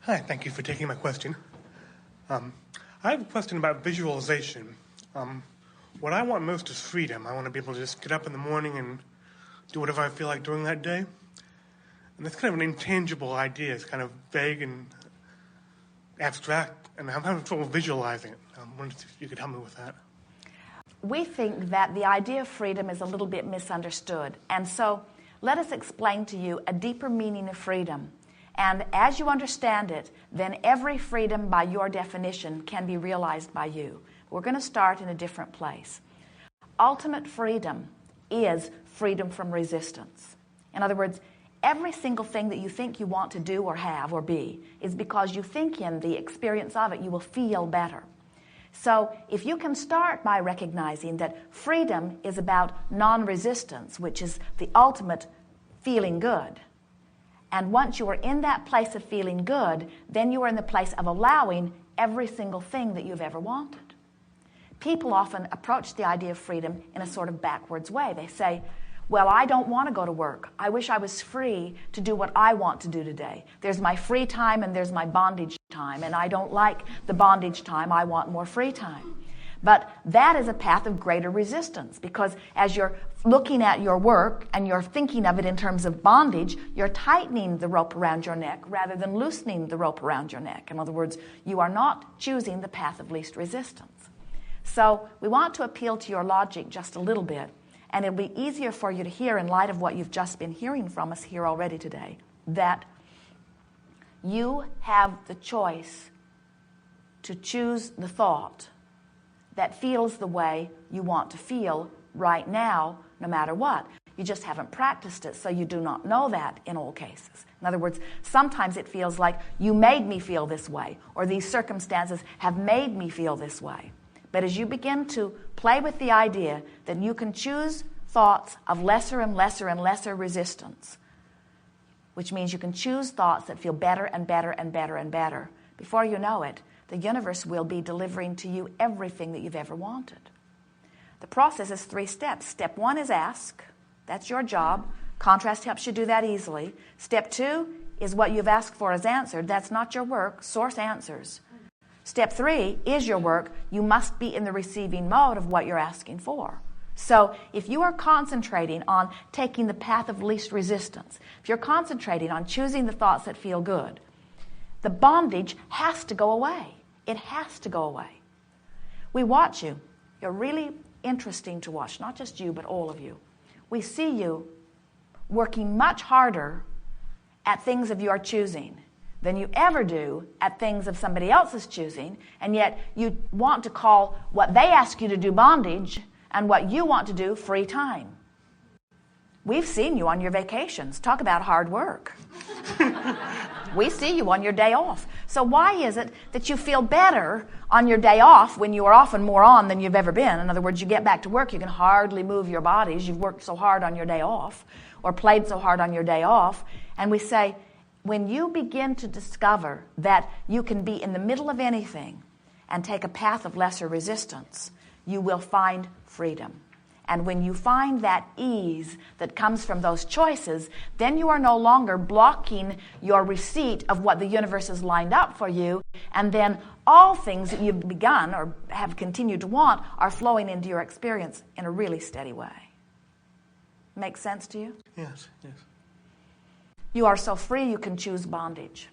Hi, thank you for taking my question. I have a question about visualization. What I want most is freedom. I want to be able to just get up in the morning and do whatever I feel like doing that day. And that's kind of an intangible idea. It's kind of vague and abstract, and I'm having trouble visualizing it. I wondered if you could help me with that. We think that the idea of freedom is a little bit misunderstood. And so let us explain to you a deeper meaning of freedom. And as you understand it, then every freedom by your definition can be realized by you. We're going to start in a different place. Ultimate freedom is freedom from resistance. In other words, every single thing that you think you want to do or have or be is because you think in the experience of it you will feel better. So if you can start by recognizing that freedom is about non-resistance, which is the ultimate feeling good, and once you are in that place of feeling good, then you are in the place of allowing every single thing that you've ever wanted. People often approach the idea of freedom in a sort of backwards way. They say, well, I don't want to go to work. I wish I was free to do what I want to do today. There's my free time and there's my bondage time, and I don't like the bondage time. I want more free time. But that is a path of greater resistance, because as you're looking at your work and you're thinking of it in terms of bondage, you're tightening the rope around your neck rather than loosening the rope around your neck. In other words, you are not choosing the path of least resistance. So we want to appeal to your logic just a little bit, and it'll be easier for you to hear in light of what you've just been hearing from us here already today, that you have the choice to choose the thought that feels the way you want to feel right now, no matter what. You just haven't practiced it, so you do not know that in all cases. In other words, sometimes it feels like you made me feel this way, or these circumstances have made me feel this way. But as you begin to play with the idea that you can choose thoughts of lesser and lesser and lesser resistance, which means you can choose thoughts that feel better and better and better and better, before you know it, the universe will be delivering to you everything that you've ever wanted. The process is 3 steps. Step 1 is ask. That's your job. Contrast helps you do that easily. Step 2 is what you've asked for is answered. That's not your work. Source answers. Step 3 is your work. You must be in the receiving mode of what you're asking for. So if you are concentrating on taking the path of least resistance, if you're concentrating on choosing the thoughts that feel good, the bondage has to go away. It has to go away. We watch you. You're really interesting to watch, not just you, but all of you. We see you working much harder at things of your choosing than you ever do at things of somebody else's choosing, and yet you want to call what they ask you to do bondage and what you want to do free time. We've seen you on your vacations. Talk about hard work. We see you on your day off. So why is it that you feel better on your day off when you are often more on than you've ever been? In other words, you get back to work, you can hardly move your bodies. You've worked so hard on your day off or played so hard on your day off. And we say, when you begin to discover that you can be in the middle of anything and take a path of lesser resistance, you will find freedom. And when you find that ease that comes from those choices, then you are no longer blocking your receipt of what the universe has lined up for you, and then all things that you've begun or have continued to want are flowing into your experience in a really steady way. Make sense to you? Yes, yes. You are so free you can choose bondage.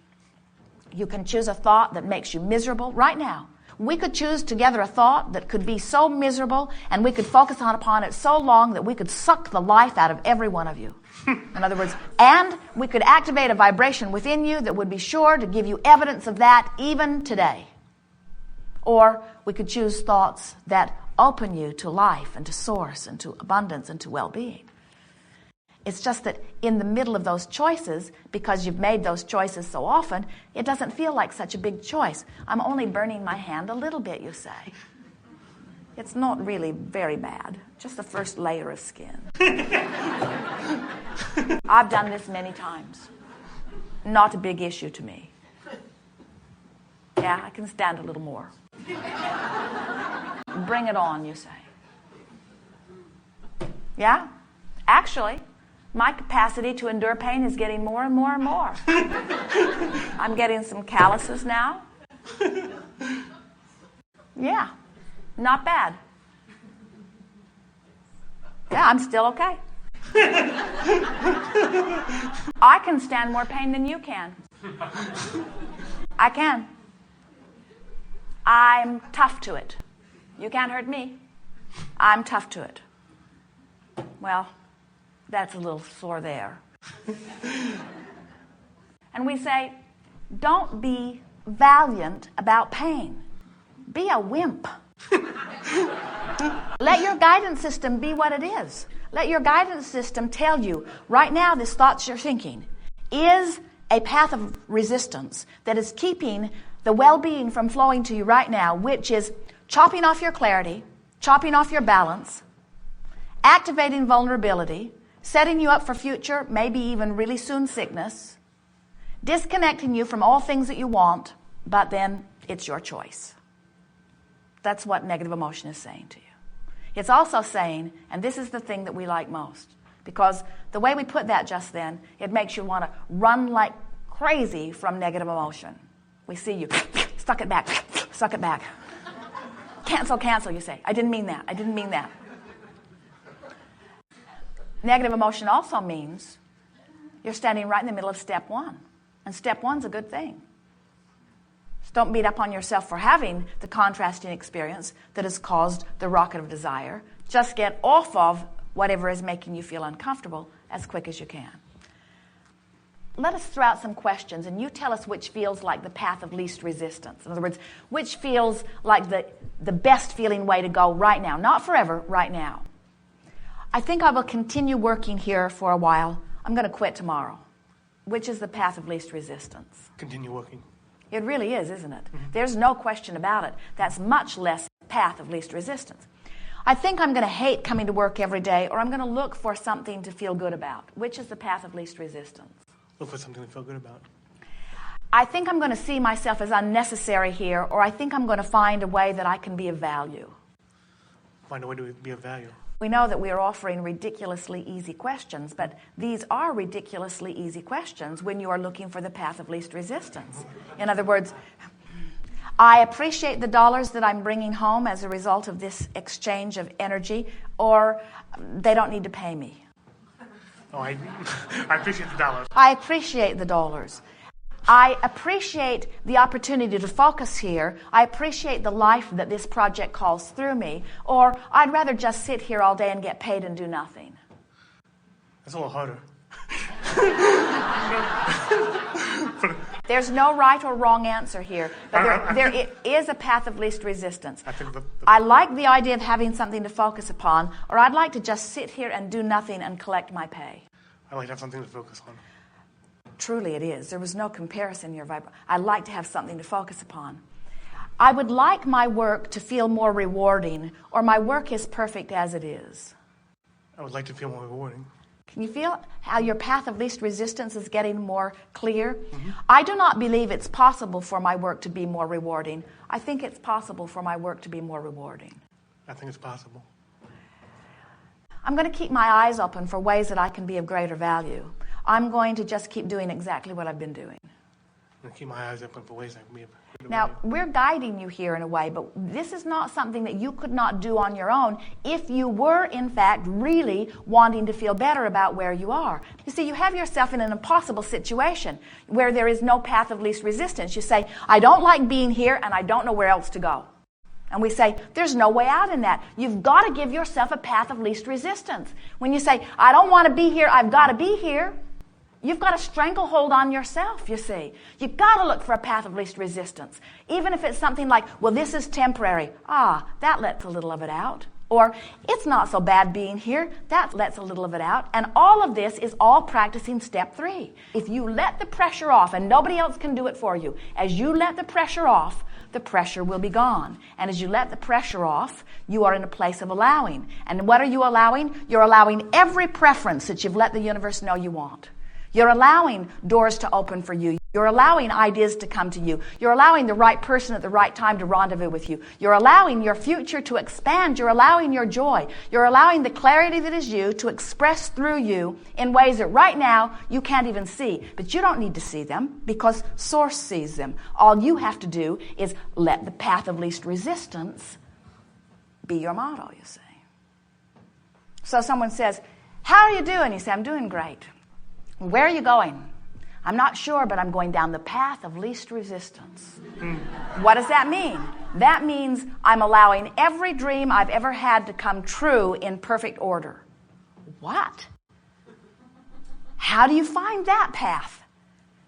You can choose a thought that makes you miserable right now. We could choose together a thought that could be so miserable, and we could focus upon it so long that we could suck the life out of every one of you. In other words, and we could activate a vibration within you that would be sure to give you evidence of that even today. Or we could choose thoughts that open you to life and to source and to abundance and to well-being. It's just that in the middle of those choices, because you've made those choices so often, it doesn't feel like such a big choice. I'm only burning my hand a little bit, you say. It's not really very bad, just the first layer of skin. I've done this many times. Not a big issue to me. Yeah, I can stand a little more. Bring it on, you say. Yeah? Actually, my capacity to endure pain is getting more and more and more. I'm getting some calluses now. Yeah, not bad. Yeah, I'm still okay. I can stand more pain than you can. I can. I'm tough to it. You can't hurt me. I'm tough to it. Well, that's a little sore there. And we say, don't be valiant about pain. Be a wimp. Let your guidance system be what it is. Let your guidance system tell you, right now, this thought you're thinking is a path of resistance that is keeping the well-being from flowing to you right now, which is chopping off your clarity, chopping off your balance, activating vulnerability, setting you up for future, maybe even really soon sickness, disconnecting you from all things that you want, but then it's your choice. That's what negative emotion is saying to you. It's also saying, and this is the thing that we like most, because the way we put that just then, it makes you want to run like crazy from negative emotion. We see you, suck it back, suck it back. Cancel, you say. I didn't mean that. Negative emotion also means you're standing right in the middle of step one. And step one's a good thing. So don't beat up on yourself for having the contrasting experience that has caused the rocket of desire. Just get off of whatever is making you feel uncomfortable as quick as you can. Let us throw out some questions, and you tell us which feels like the path of least resistance. In other words, which feels like the best feeling way to go right now. Not forever, right now. I think I will continue working here for a while. I'm going to quit tomorrow. Which is the path of least resistance? Continue working. It really is, isn't it? Mm-hmm. There's no question about it. That's much less path of least resistance. I think I'm going to hate coming to work every day, or I'm going to look for something to feel good about. Which is the path of least resistance? Look for something to feel good about. I think I'm going to see myself as unnecessary here, or I think I'm going to find a way that I can be of value. Find a way to be of value. We know that we are offering ridiculously easy questions, but these are ridiculously easy questions when you are looking for the path of least resistance. In other words, I appreciate the dollars that I'm bringing home as a result of this exchange of energy, or they don't need to pay me. Oh, I appreciate the dollars. I appreciate the dollars. I appreciate the opportunity to focus here. I appreciate the life that this project calls through me. Or I'd rather just sit here all day and get paid and do nothing. That's a little harder. There's no right or wrong answer here. But there is a path of least resistance. I like the idea of having something to focus upon, or I'd like to just sit here and do nothing and collect my pay. I like to have something to focus on. Truly it is. There was no comparison here. I like to have something to focus upon. I would like my work to feel more rewarding, or my work is perfect as it is. I would like to feel more rewarding. Can you feel how your path of least resistance is getting more clear? Mm-hmm. I do not believe it's possible for my work to be more rewarding. I think it's possible for my work to be more rewarding. I think it's possible. I'm going to keep my eyes open for ways that I can be of greater value. I'm going to just keep doing exactly what I've been doing. I'm going to keep my eyes open for ways I can be of greater Now, value. we're guiding you here in a way, but this is not something that you could not do on your own if you were, in fact, really wanting to feel better about where you are. You see, you have yourself in an impossible situation where there is no path of least resistance. You say, I don't like being here and I don't know where else to go. And we say, there's no way out in that. You've got to give yourself a path of least resistance. When you say, I don't want to be here, I've got to be here, you've got a stranglehold on yourself, you see. You've got to look for a path of least resistance. Even if it's something like, well, this is temporary. That lets a little of it out. Or, it's not so bad being here. That lets a little of it out. And all of this is all practicing step 3. If you let the pressure off, and nobody else can do it for you, as you let the pressure off, the pressure will be gone. And as you let the pressure off, you are in a place of allowing. And what are you allowing? You're allowing every preference that you've let the universe know you want. You're allowing doors to open for you. You're allowing ideas to come to you. You're allowing the right person at the right time to rendezvous with you. You're allowing your future to expand. You're allowing your joy. You're allowing the clarity that is you to express through you in ways that right now you can't even see. But you don't need to see them because Source sees them. All you have to do is let the path of least resistance be your motto, you see. So someone says, how are you doing? You say, I'm doing great. Where are you going? I'm not sure, but I'm going down the path of least resistance. What does that mean? That means I'm allowing every dream I've ever had to come true in perfect order. What? How do you find that path?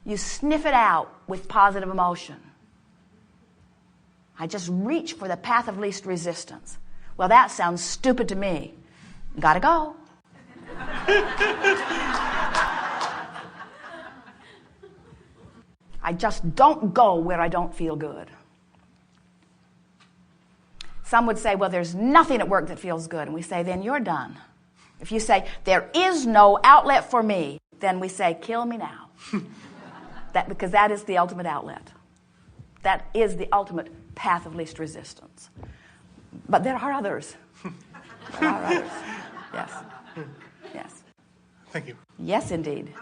You sniff it out with positive emotion. I just reach for the path of least resistance. Well, that sounds stupid to me. Gotta go. I just don't go where I don't feel good. Some would say, well, there's nothing at work that feels good. And we say, then you're done. If you say, there is no outlet for me, then we say, kill me now. Because that is the ultimate outlet. That is the ultimate path of least resistance. But there are others. There are others. Yes. Yes. Thank you. Yes, indeed.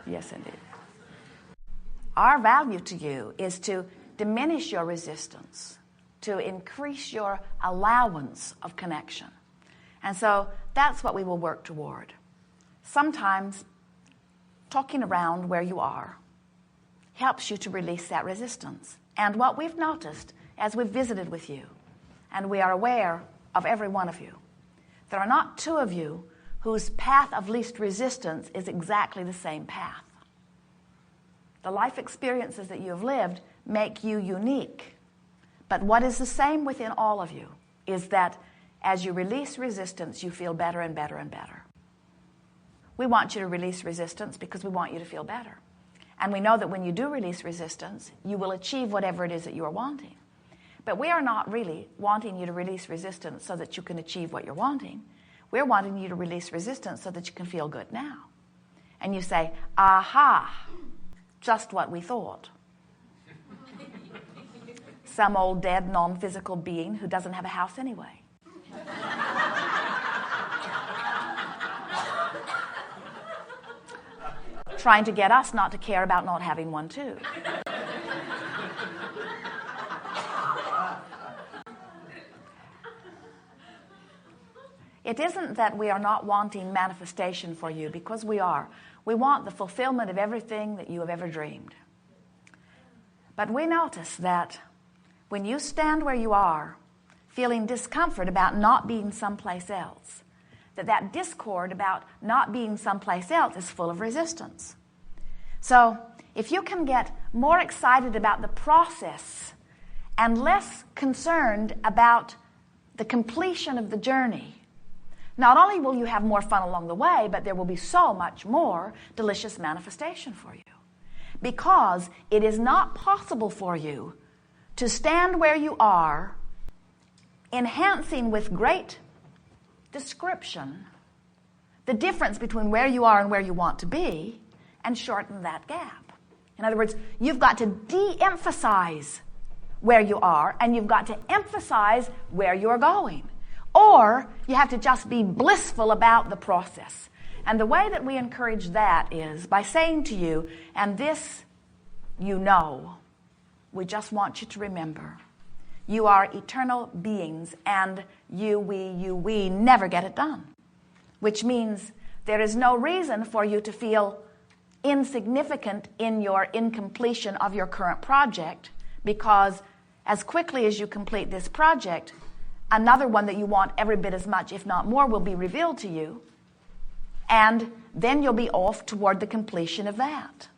Yes, indeed. Our value to you is to diminish your resistance, to increase your allowance of connection. And so that's what we will work toward. Sometimes talking around where you are helps you to release that resistance. And what we've noticed as we've visited with you, and we are aware of every one of you, there are not two of you whose path of least resistance is exactly the same path. The life experiences that you have lived make you unique. But what is the same within all of you is that as you release resistance, you feel better and better and better. We want you to release resistance because we want you to feel better. And we know that when you do release resistance, you will achieve whatever it is that you are wanting. But we are not really wanting you to release resistance so that you can achieve what you're wanting. We're wanting you to release resistance so that you can feel good now. And you say, aha, just what we thought. Some old dead non-physical being who doesn't have a house anyway. Trying to get us not to care about not having one too. It isn't that we are not wanting manifestation for you, because we are. We want the fulfillment of everything that you have ever dreamed. But we notice that when you stand where you are, feeling discomfort about not being someplace else, that discord about not being someplace else is full of resistance. So if you can get more excited about the process and less concerned about the completion of the journey, not only will you have more fun along the way, but there will be so much more delicious manifestation for you. Because it is not possible for you to stand where you are, enhancing with great description the difference between where you are and where you want to be, and shorten that gap. In other words, you've got to de-emphasize where you are, and you've got to emphasize where you're going. Or you have to just be blissful about the process. And the way that we encourage that is by saying to you, and this you know, we just want you to remember, you are eternal beings, and we never get it done. Which means there is no reason for you to feel insignificant in your incompletion of your current project, because as quickly as you complete this project, another one that you want every bit as much, if not more, will be revealed to you. And then you'll be off toward the completion of that.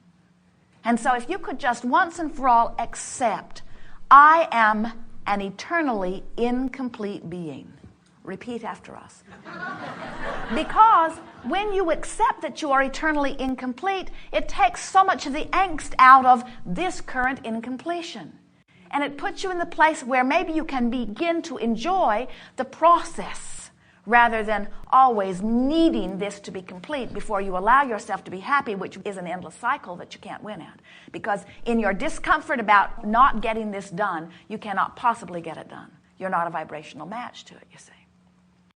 And so if you could just once and for all accept, I am an eternally incomplete being. Repeat after us. Because when you accept that you are eternally incomplete, it takes so much of the angst out of this current incompletion. And it puts you in the place where maybe you can begin to enjoy the process rather than always needing this to be complete before you allow yourself to be happy, which is an endless cycle that you can't win at. Because in your discomfort about not getting this done, you cannot possibly get it done. You're not a vibrational match to it, you see.